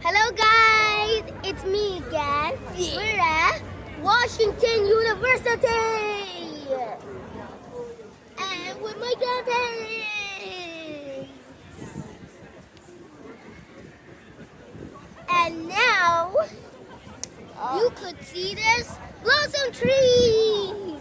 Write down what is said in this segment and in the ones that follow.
Hello guys, it's me again. We're at Washington University and with my grandparents. And now you could see there's blossom trees.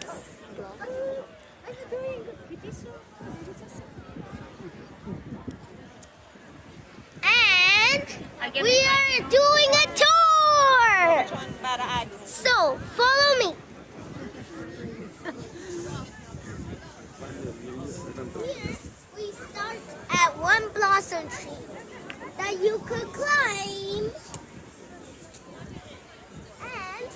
And we are doing a tour. So follow me. Here we start at one blossom tree that you could climb. And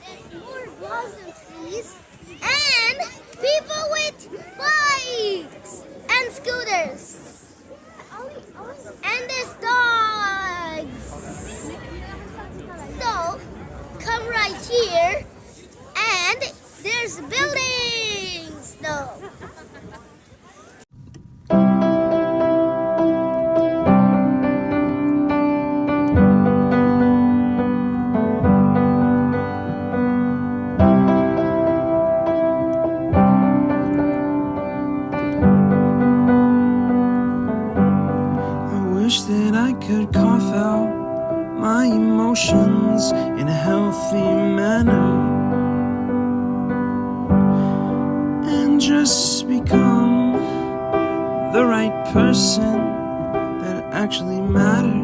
there's more blossom trees and people with bikes and scooters. And there's dogs. So come right here and there's buildings though. Wish that I could cough out my emotions in a healthy manner and just become the right person that actually matters.